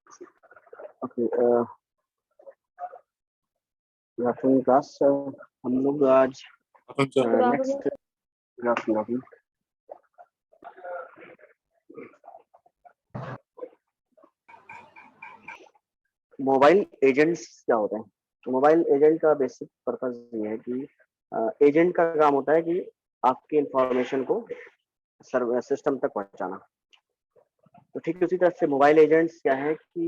Okay, good afternoon class. हम लोग आज next good afternoon mobile agents क्या होते हैं। तो मोबाइल एजेंट का बेसिक पर्पस ये है कि एजेंट का काम होता है कि आपकी इंफॉर्मेशन को सर्वर सिस्टम तक पहुंचाना। तो ठीक उसी तरह से मोबाइल एजेंट्स क्या है कि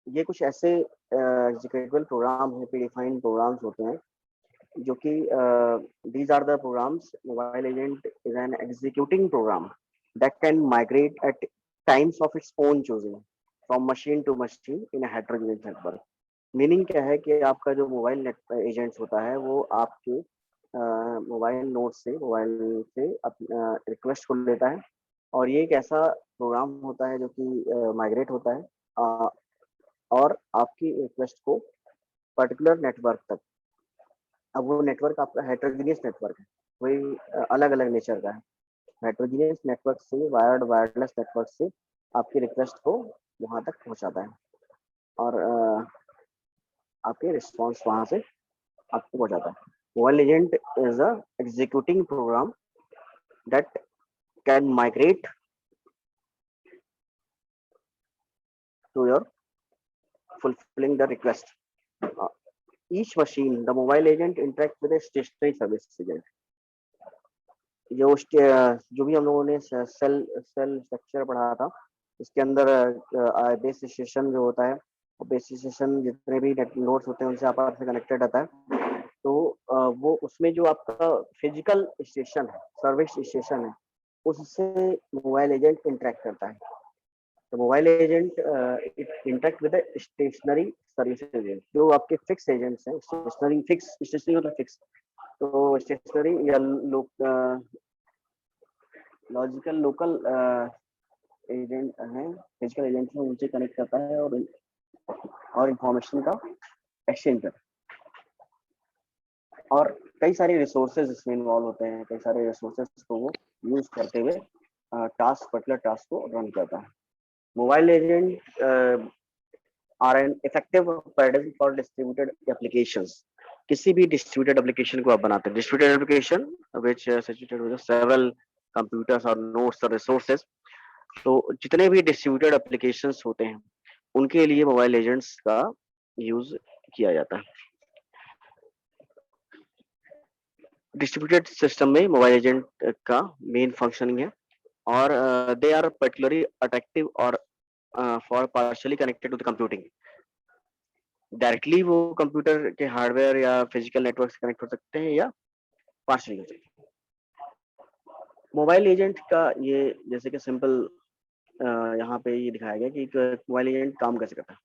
ये कुछ ऐसे एग्जीक्यूटिबल प्रोग्राम है, प्रीडिफाइंड प्रोग्राम्स होते हैं जो कि these are the programs. Mobile agent is an executing program that can migrate at times of its own choosing from machine to machine in a heterogeneous network. Meaning क्या है कि आपका जो मोबाइल एजेंट्स होता है वो आपके मोबाइल नोट से मोबाइल से रिक्वेस्ट को लेता है, और ये एक ऐसा प्रोग्राम होता है जो कि माइग्रेट होता है और आपकी रिक्वेस्ट को पर्टिकुलर नेटवर्क तक। अब वो नेटवर्क आपका हेटेरोजेनियस नेटवर्क है, वही अलग अलग नेचर का है। हेटेरोजेनियस नेटवर्क से वायर्ड वायरलेस नेटवर्क से आपकी रिक्वेस्ट को वहां तक पहुंचाता है, और आपके रिस्पॉन्स वहां से आपको पहुंचाता है। Mobile agent is a executing program that can migrate to your fulfilling the request. Each machine, the mobile agent interact with a stationary service agent. जो भी हम लोगों ने सेल सेल स्ट्रक्चर पढ़ा था, इसके अंदर बेस स्टेशन जो होता है, बेस स्टेशन जितने भी नोड्स होते हैं उनसे आपस में कनेक्टेड रहता है। तो वो उसमें जो आपका फिजिकल स्टेशन है, सर्विस स्टेशन है, उससे मोबाइल एजेंट इंटरेक्ट करता है। तो mobile agent interact with stationary service agent, जो आपके फिक्स एजेंट्स हैं। स्टेशनरी फिक्स, स्टेशनरी मतलब फिक्स, तो स्टेशनरी या लॉजिकल लोकल एजेंट हैं, फिजिकल एजेंट हैं, उनसे कनेक्ट करता है और इंफॉर्मेशन का एक्सचेंज करता है। और कई सारे रिसोर्सेज इसमें इन्वॉल्व होते हैं, कई सारे रिसोर्सेज को वो यूज करते हुए पर्टिकुलर टास्क को रन करता है। Mobile agent are an effective paradigm for distributed applications. किसी भी डिस्ट्रीब्यूटेड एप्लीकेशन को आप बनाते हैं, distributed application which situated with several computers और नोड्स और रिसोर्सेज। तो जितने भी डिस्ट्रीब्यूटेड एप्लीकेशंस होते हैं उनके लिए मोबाइल एजेंट्स का यूज किया जाता है। डिस्ट्रीब्यूटेड सिस्टम में मोबाइल एजेंट का मेन फंक्शनिंग है, और दे आर पर्टिकुलरली अट्रैक्टिव और for partially connected to the computing. Directly वो कंप्यूटर के हार्डवेयर या फिजिकल नेटवर्क से कनेक्ट हो सकते हैं या पार्शियली हो सकते हैं। मोबाइल एजेंट का ये जैसे कि सिंपल यहाँ पे ये दिखाया गया कि मोबाइल एजेंट काम कैसे करता है।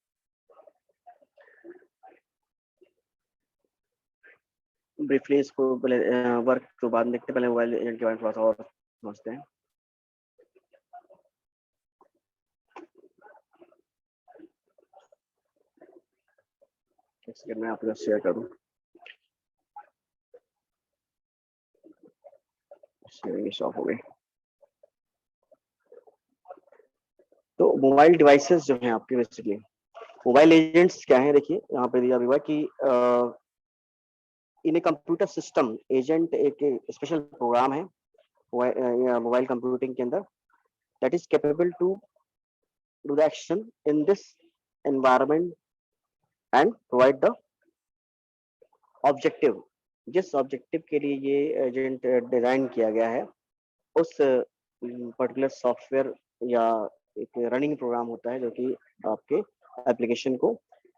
ब्रीफली इसको पहले वर्क तो बाद में देखते, पहले मोबाइल एजेंट के बारे में थोड़ा सा और समझते हैं। एक सेकंड में आपके साथ शेयर करूं। शेयरिंग स्टॉप हो गई। तो मोबाइल डिवाइसेस जो हैं आपके, बेसिकली मोबाइल एजेंट्स क्या है, देखिए यहाँ पे दिया हुआ कि in a computer system agent एक स्पेशल प्रोग्राम है मोबाइल कंप्यूटिंग के अंदर that is capable to do the action in this environment and provide the objective. जिस ऑब्जेक्टिव के लिए ये एजेंट डिजाइन किया गया है उस पर्टिकुलर सॉफ्टवेयर या एक रनिंग प्रोग्राम होता है जो कि आपके एप्लीकेशन को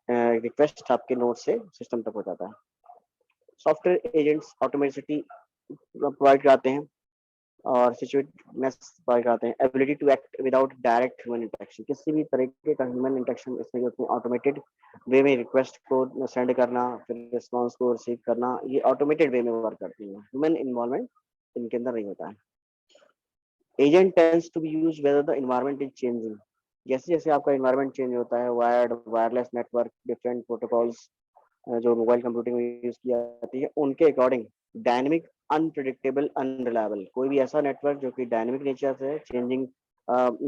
रिक्वेस्ट आपके नोड से सिस्टम तक पहुंचाता है। सॉफ्टवेयर एजेंट्स ऑटोमेटिसिटी प्रोवाइड कराते हैं और सिचुएटनेस प्रोवाइड कराते हैं, ability to act without direct human interaction. किसी भी तरीके का ह्यूमन इंटरेक्शन इसमें होती है, ऑटोमेटेड वे में रिक्वेस्ट को सेंड करना, फिर रिस्पॉन्स को रिसीव करना, ये ऑटोमेटेड वे में वर्क करती है। ह्यूमन इन्वॉल्वमेंट इनके अंदर नहीं होता है। Agent tends to be used whether the environment is changing. जैसे जैसे आपका एनवायरनमेंट चेंज होता है, wired wireless network, different protocols जो मोबाइल कंप्यूटिंग में यूज की जाती है, उनके अकॉर्डिंग डायनेमिक, अनप्रिडिक्टेबल, अनरिलायबल, कोई भी ऐसा नेटवर्क जो कि डायनेमिक नेचर से changing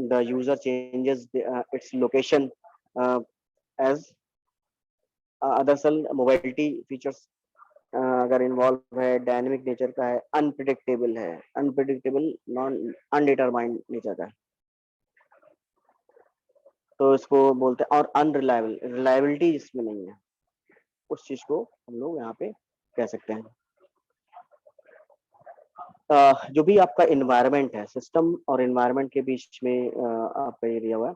the user changes its location as दरअसल मोबाइलिटी फीचर्स अगर इन्वॉल्व है, डायनेमिक नेचर का है, अनप्रिडिक्टेबल नॉन अनडिटरमाइंड नेचर का है, तो इसको बोलते हैं। और अनरिलायबल, रिलायबिलिटी इसमें नहीं है, उस चीज को हम लोग यहाँ पे कह सकते हैं। जो भी आपका इन्वायरमेंट है, सिस्टम और इन्वायरमेंट के बीच में आपका ये दिया हुआ है।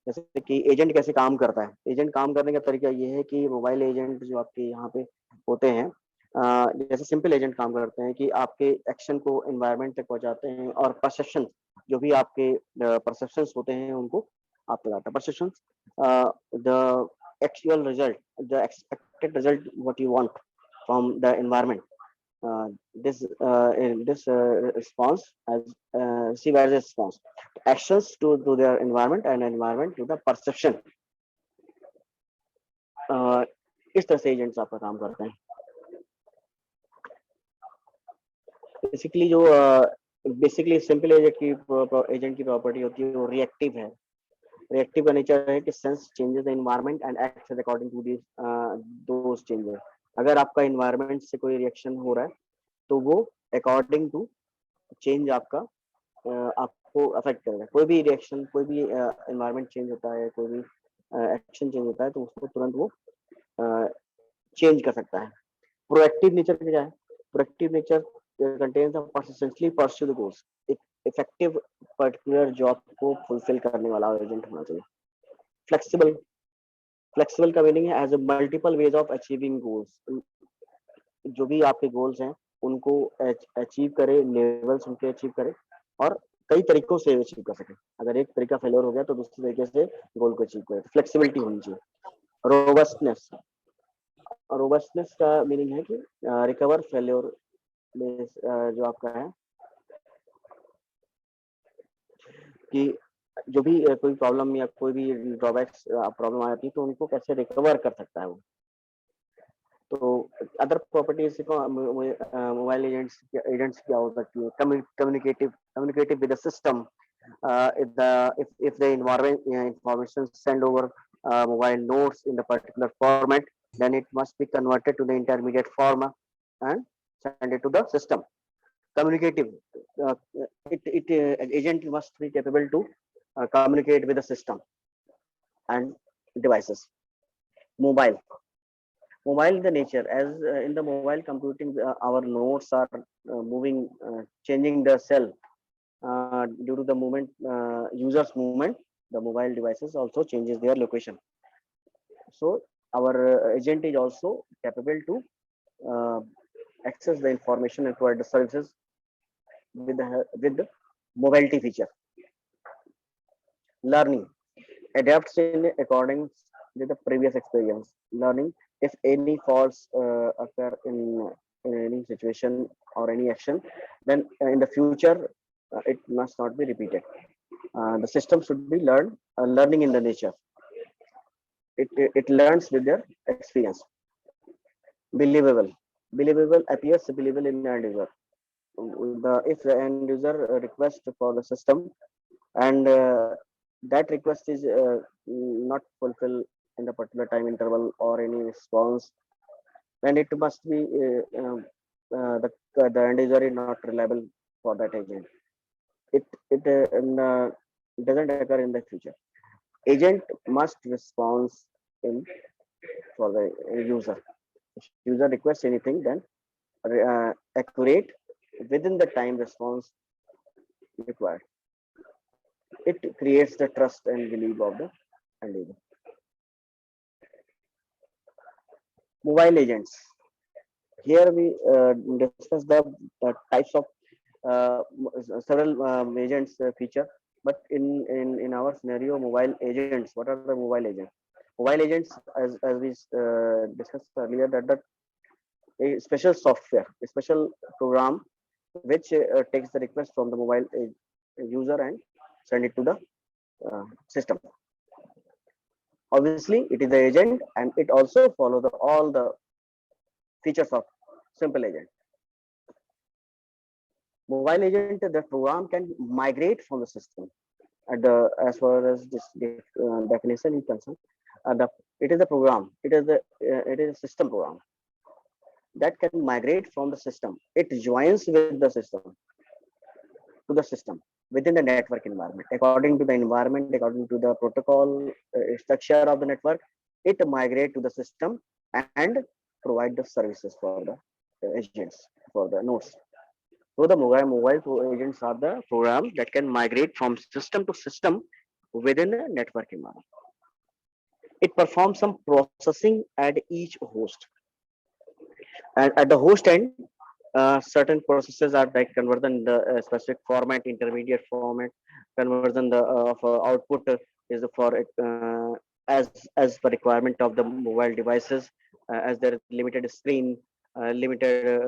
जैसे कि एजेंट कैसे काम करता है, एजेंट काम करने का तरीका ये है कि मोबाइल एजेंट जो आपके यहाँ पे होते हैं, जैसे सिंपल एजेंट काम करते हैं कि आपके एक्शन को इन्वायरमेंट तक पहुंचाते हैं, और परसेप्शन, जो भी आपके परसेप्शंस होते हैं उनको आप लगाते हैं। Perception, the actual result, the expected result what you want from the environment, this response as receive as a response, actions to their environment and environment to the perception। इस तरह से एजेंट्स आपका काम करते हैं। बेसिकली जो basically simple agent की property होती है वो रिएक्टिव है। रिएक्टिव का नेचर है कि sense changes the environment and acts according to this those changes. अगर आपका एनवायरनमेंट से कोई रिएक्शन हो रहा है तो वो अकॉर्डिंग टू चेंज आपका आपको अफेक्ट करेगा। कोई भी रिएक्शन, कोई भी एनवायरनमेंट चेंज होता है, कोई भी एक्शन चेंज होता है, तो उसको तुरंत वो चेंज कर सकता है। प्रोएक्टिव नेचर क्या है? Proactive nature contains persistently pursue the goals। एक इफेक्टिव पर्टिकुलर जॉब को फुलफिल करने वाला एजेंट होना चाहिए। फ्लेक्सिबल, फ्लेक्सिबल का मीनिंग है as a multiple ways of achieving goals. जो भी आपके गोल्स हैं उनको अचीव करे, लेवल्स उनके अचीव करे, और कई तरीकों से अचीव कर सके। अगर एक तरीका फेलियर हो गया तो दूसरे तरीके से गोल को अचीव करे। फ्लेक्सिबिलिटी होनी चाहिए। रोबस्टनेस, रोबस्टनेस का मीनिंग है कि रिकवर फेलियर में जो आपका है कि जो भी कोई प्रॉब्लम या कोई भी ड्रॉबैक्स प्रॉब्लम आ जाती है तो उनको कैसे रिकवर कर सकता है वो। तो अदर प्रॉपर्टीज मोबाइल एजेंट्स क्या हो सकती है? Communicative with the system. If the environment information sent over mobile nodes in the particular format, then it must be converted to the intermediate format and send it to the system. Communicative, uh, agent must be capable to communicate with the system and devices. Mobile, mobile the nature as in the mobile computing, our nodes are moving, changing the cell due to the movement, users movement. The mobile devices also changes their location, so our agent is also capable to uh, access the information and provide the services with the mobility feature. Learning, adapts in according with the previous experience. Learning, if any faults occur in any situation or any action, then in the future it must not be repeated. The system should be learning in the nature. It learns with their experience. Believable, believable appears believable in the end user. If the end user request for the system and that request is not fulfilled in the particular time interval or any response, then it must be the end user is not reliable for that agent. It doesn't occur in the future. Agent must respond in for the user. If user requests anything, then accurate within the time response required. It creates the trust and belief of the end user. Mobile agents. Here we discuss the types of several agents feature, but in our scenario, mobile agents. What are the mobile agents? Mobile agents, as we discussed earlier, that a special software, a special program which takes the request from the mobile user and send it to the system. Obviously, it is the agent, and it also follow all the features of simple agent. Mobile agent, the program can migrate from the system. As far as this definition is concerned, the it is a program. It is a system program that can migrate from the system. It joins with the system to the system within the network environment. According to the environment, according to the protocol structure of the network, it migrate to the system and provide the services for the agents for the nodes. So the mobile agents are the program that can migrate from system to system within a network environment. It performs some processing at each host, and at the host end, certain processes are like conversion the specific format, intermediate format, conversion the of output is for as per requirement of the mobile devices, as there is limited screen, limited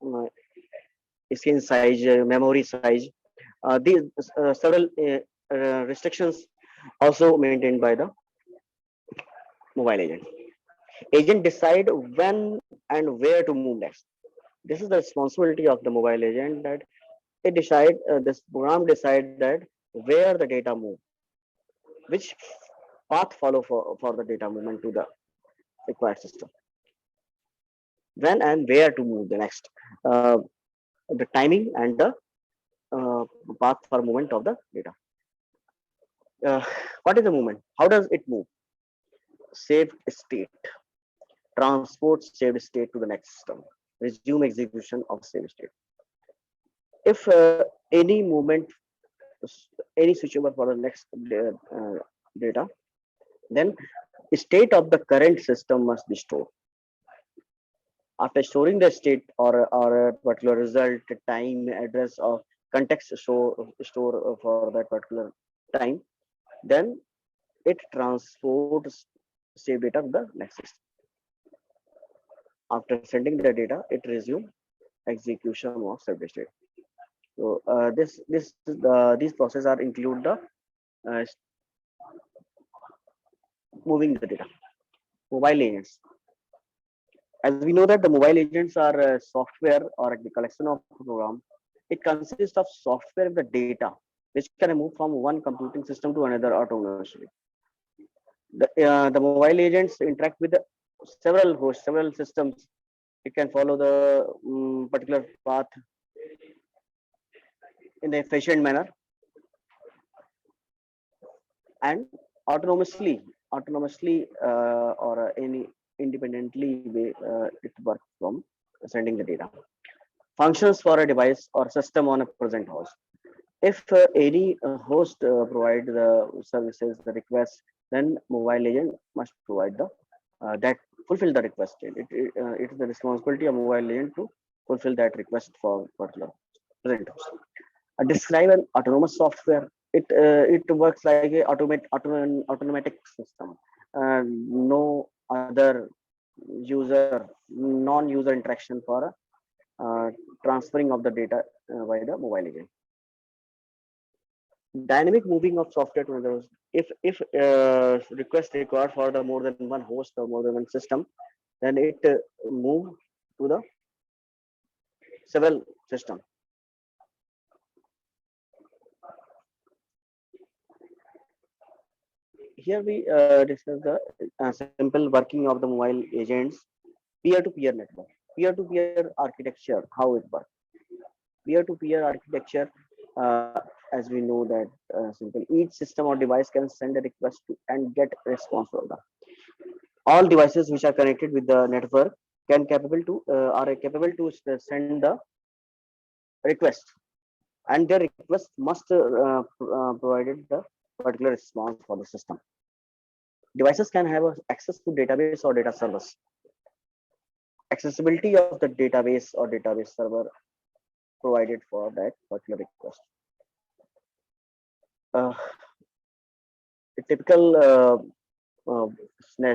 uh, screen size, memory size. These several restrictions also maintained by the mobile agent. Agent decide when and where to move next. This is the responsibility of the mobile agent, that it decide this program decide that where the data move, which path follow for the data movement to the required system, when and where to move the next, uh, the timing and the uh, path for movement of the data. What is the movement? How does it move? Saved state, transport saved state to the next system, resume execution of saved state. If any movement, any switchover for the next data, then state of the current system must be stored. After storing the state or a particular result, time, address, or context store for that particular time, then it transports save data to the next system. After sending the data, it resumes execution of saved state. So these processes are include the uh, moving the data. Mobile agents. As we know that the mobile agents are software or the collection of program. It consists of software with the data, which can move from one computing system to another autonomously. The mobile agents interact with the several hosts, several systems. It can follow the particular path in the efficient manner and autonomously or any independently way it works from sending the data. Functions for a device or system on a present host. If any host provide the services, the request, then mobile agent must provide the that fulfill the request. It is the responsibility of mobile agent to fulfill that request for particular present host. Describe an autonomous software. It works like a automatic system. No other user, non-user interaction for transferring of the data by the mobile agent. Dynamic moving of software to another host. If request required for the more than one host or more than one system, then it move to the several system. Here we discuss the simple working of the mobile agents. Peer-to-peer network, peer-to-peer architecture, how it works. Peer-to-peer architecture, as we know that simple. Each system or device can send a request to and get response from them. All devices which are connected with the network can capable to are capable to send the request, and their request must provided the particular response for the system. Devices can have access to database or data servers. Accessibility of the database or database server provided for that particular request. A typical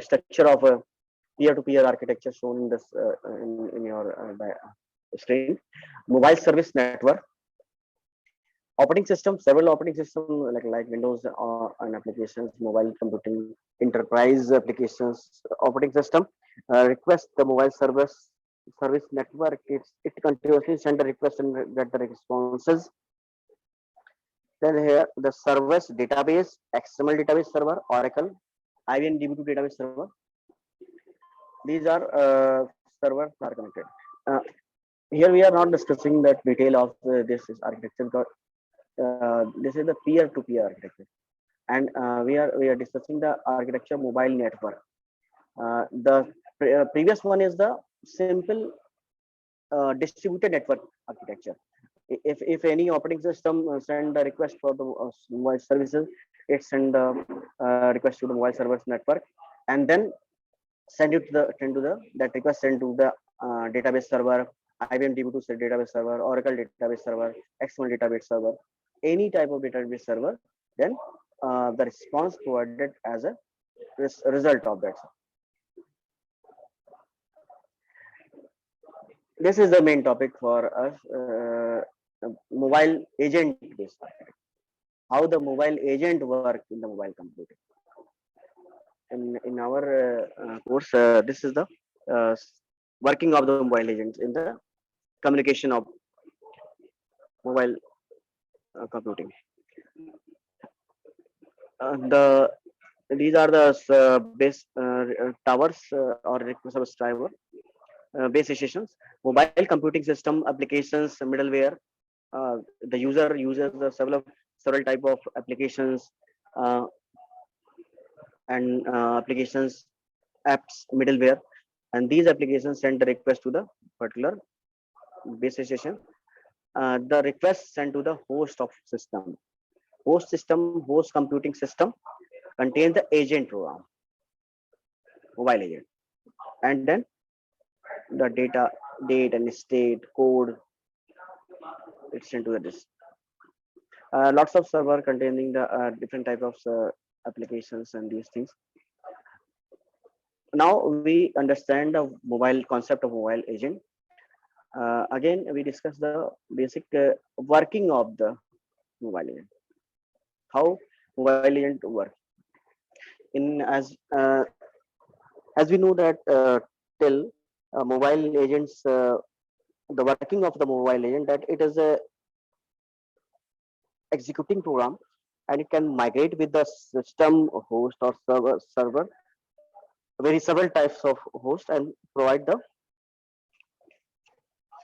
structure of a peer-to-peer architecture shown in this in your screen. Mobile service network, operating system, several operating system like Windows and applications, mobile computing, enterprise applications, operating system request the mobile service network. It continuously send a request and get the responses. Then here the service database, XML database server, Oracle, IBM DB2 database server. These are servers are connected. Uh, Here we are not discussing that detail of this is architecture because this is the peer-to-peer architecture, and we are discussing the architecture mobile network. The previous one is the simple distributed network architecture. If any operating system send a request for the mobile services, it send the request to the mobile servers network, and then send to the that request sent to the database server, IBM DB2 database server, Oracle database server, XML database server, any type of database server. Then the response provided as a result of that. This is the main topic for us. Mobile agent based, how the mobile agent work in the mobile computing. In our course, this is the uh, working of the mobile agents in the communication of mobile computing. The These are the base towers or subscriber base stations, mobile computing system applications, middleware. The user uses the several type of applications uh, and applications apps middleware, and these applications send the request to the particular base station. The request sent to the host of system. Host computing system contains the agent program, mobile agent, and then the date and state code it's sent to the disk. Lots of server containing the different type of applications and these things. Now we understand the mobile concept of mobile agent. Again, we discuss the basic working of the mobile agent. How mobile agent work. In as we know that till mobile agents, the working of the mobile agent, that it is a executing program, and it can migrate with the system host or server, very several types of host, and provide the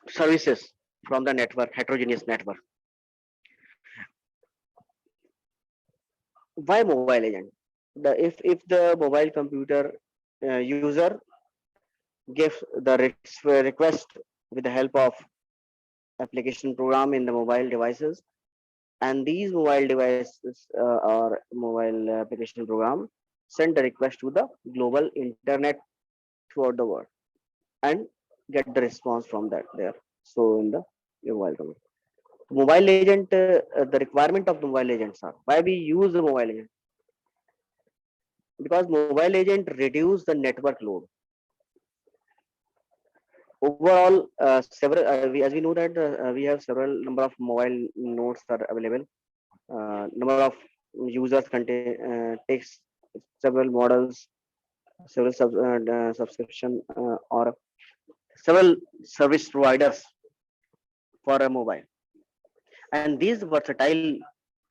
services from the network, heterogeneous network. Why mobile agent? If the mobile computer user gives the request with the help of application program in the mobile devices, and these mobile devices or mobile application program send the request to the global internet throughout the world, and get the response from that there. So in the mobile computer. Mobile agent, the requirement of the mobile agents are why we use the mobile agent, because mobile agent reduce the network load. Overall, several as we know that we have several number of mobile nodes are available. Number of users contain takes several models, several subscription or several service providers for a mobile, and these versatile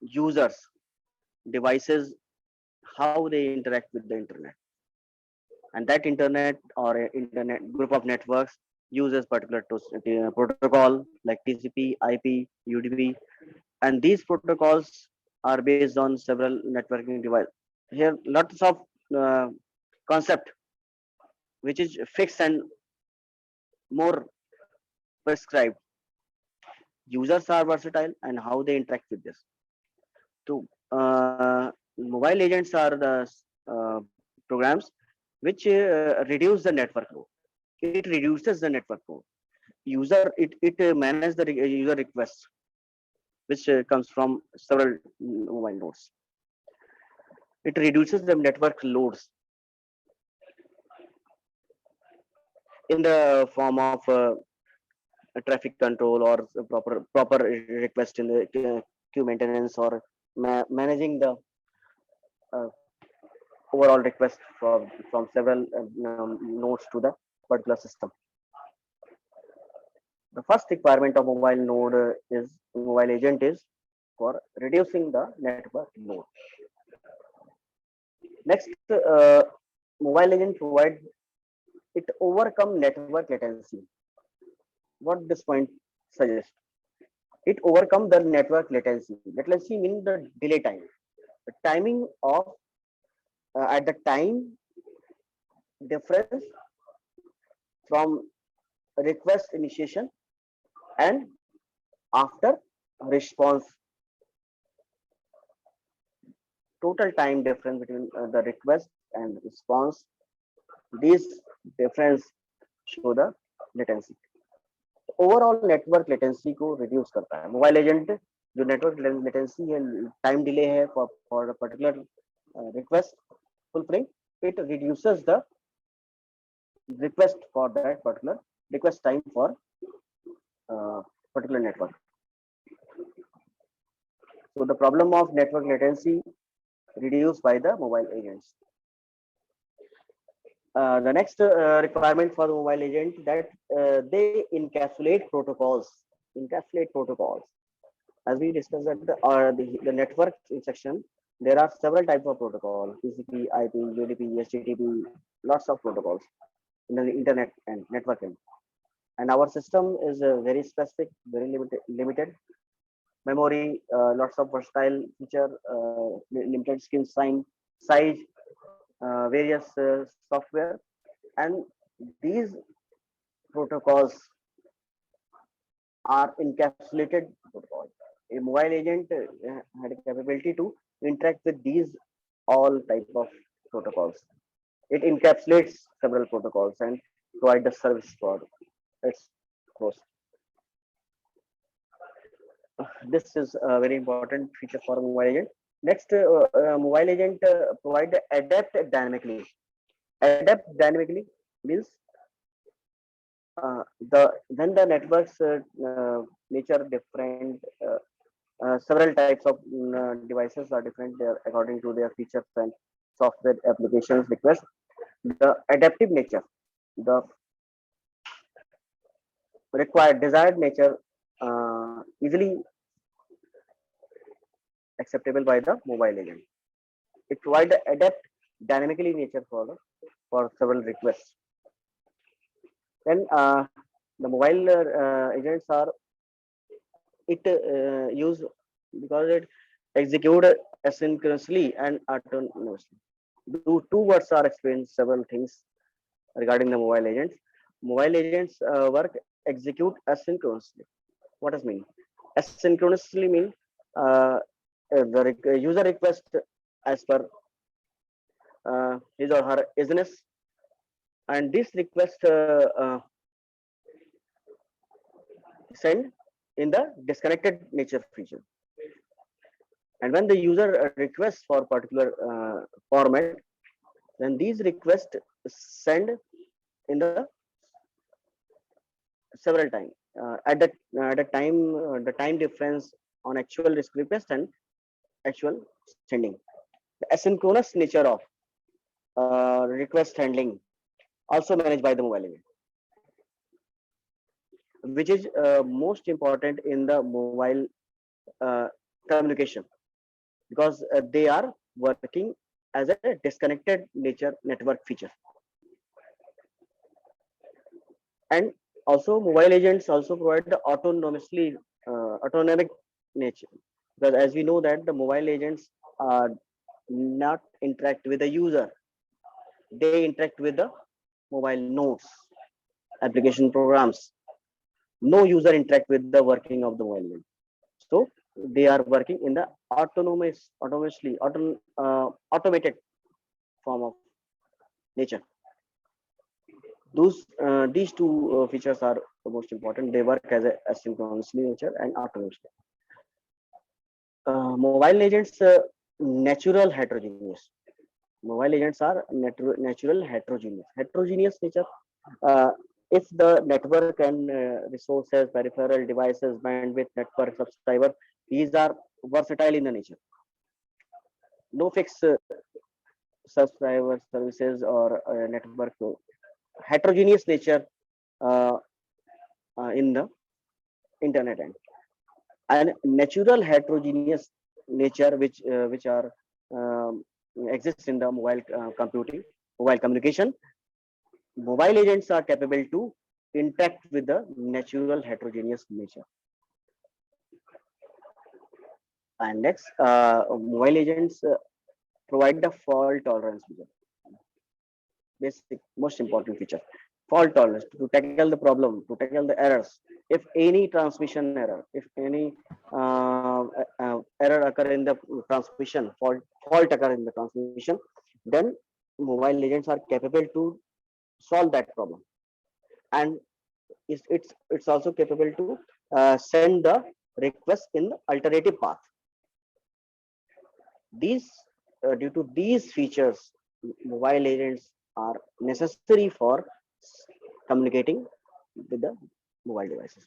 users devices, how they interact with the internet, and that internet or internet group of networks uses particular protocol like TCP, IP, UDP, and these protocols are based on several networking devices. Here, lots of uh, concept which is fixed and more prescribed. Users are versatile and how they interact with this. So, mobile agents are the uh, programs which reduce the network load. It reduces the network load. It manages the user requests, which comes from several mobile nodes. It reduces the network loads in the form of traffic control or proper request in the queue maintenance, or managing the uh, overall request from several nodes to the particular system. The first requirement of mobile node is mobile agent is for reducing the network load. Next, mobile agent provide it overcome network latency. What this point suggests? It overcome the network latency. Latency means the delay time, the timing of at the time difference from request initiation and after response. Total time difference between the request and response. These difference show the latency. Overall network latency को reduce करता है mobile agent जो network latency है time delay है for particular request fulfilling it reduces the request for that particular request time for particular network. So the problem of network latency reduced by the mobile agents. The next requirement for the mobile agent that they encapsulate protocols. Encapsulate protocols. As we discussed at the network section, there are several types of protocol: TCP, IP, UDP, HTTP, lots of protocols in the internet and networking. And our system is very specific, very limited memory, lots of versatile feature, limited screen size, various software, and these protocols are encapsulated protocols. A mobile agent had a capability to interact with these all type of protocols. It encapsulates several protocols and provide the service for its host. This is a very important feature for a mobile agent. Next, mobile agent provide the adapt dynamically. Adapt dynamically means the when the networks nature different, several types of devices are different there according to their features and software applications request. The adaptive nature, the required desired nature easily acceptable by the mobile agent. It provides the adapt dynamically nature for several requests. Then the mobile agents are it use because it execute asynchronously and autonomously. Two words are explained several things regarding the mobile agents. Mobile agents work execute asynchronously. What does mean? Asynchronously mean the user request as per his or her business, and this request send in the disconnected nature feature. And when the user requests for particular format, then these requests send in the several time at the time difference on actual request and actual sending. The asynchronous nature of request handling also managed by the mobile agent, which is most important in the mobile communication because they are working as a disconnected nature network feature. And also mobile agents also provide the autonomic nature, because as we know that the mobile agents are not interact with the user, they interact with the mobile nodes, application programs. No user interact with the working of the mobile agent, so they are working in the automated form of nature. These two features are the most important. They work as a asynchronously nature and autonomously. Mobile agents natural heterogeneous. Mobile agents are natural heterogeneous nature. If the network and resources, peripheral devices, bandwidth, network, subscriber, these are versatile in the nature. No fixed subscriber services or network. Heterogeneous nature in the internet and natural heterogeneous nature which are exists in the mobile computing, mobile communication. Mobile agents are capable to interact with the natural heterogeneous nature. And next, mobile agents provide the fault tolerance feature. Basic, most important feature. Fault tolerance to tackle the problem, to tackle the errors. If any transmission error, if any error occur in the transmission, fault occur in the transmission, then mobile agents are capable to solve that problem. And it's also capable to send the request in the alternative path. These due to these features, mobile agents are necessary for communicating with the mobile devices.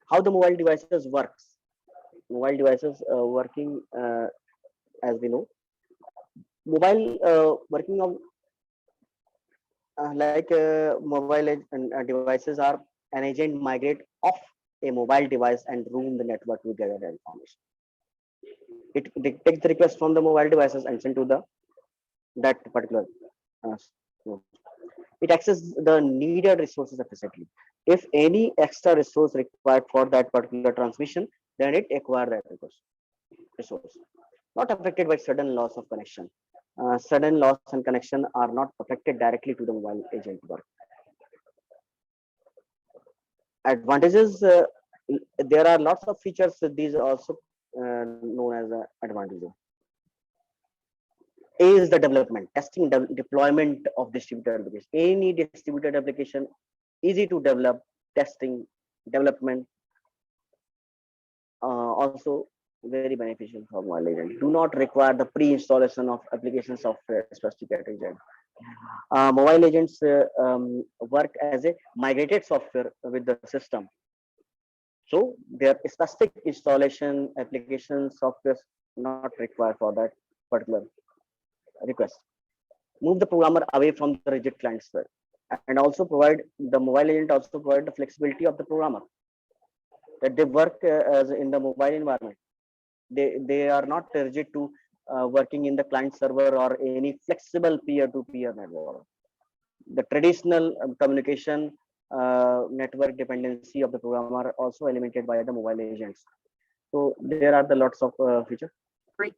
How the mobile devices works? Mobile devices working as we know. Mobile working of mobile devices are an agent migrate off a mobile device and roam the network to gather information. It takes the request from the mobile devices and send to the that particular node. It accesses the needed resources efficiently. If any extra resource required for that particular transmission, then it acquire that resource. Not affected by sudden loss of connection. Sudden loss and connection are not affected directly to the mobile agent work. Advantages, there are lots of features. These are also known as advantages. A is the development, testing, deployment of distributed application. Any distributed application, easy to develop, testing, development, also very beneficial for mobile agent. Do not require the pre-installation of application software specified agent. Mobile agents work as a migrated software with the system. So their specific installation application software not required for that particular request. Move the programmer away from the rigid client side, and also provide the mobile agent also provide the flexibility of the programmer that they work as in the mobile environment. They are not rigid to working in the client server or any flexible peer-to-peer network. The traditional communication network dependency of the programmer are also eliminated by the mobile agents. So there are the lots of features. Great.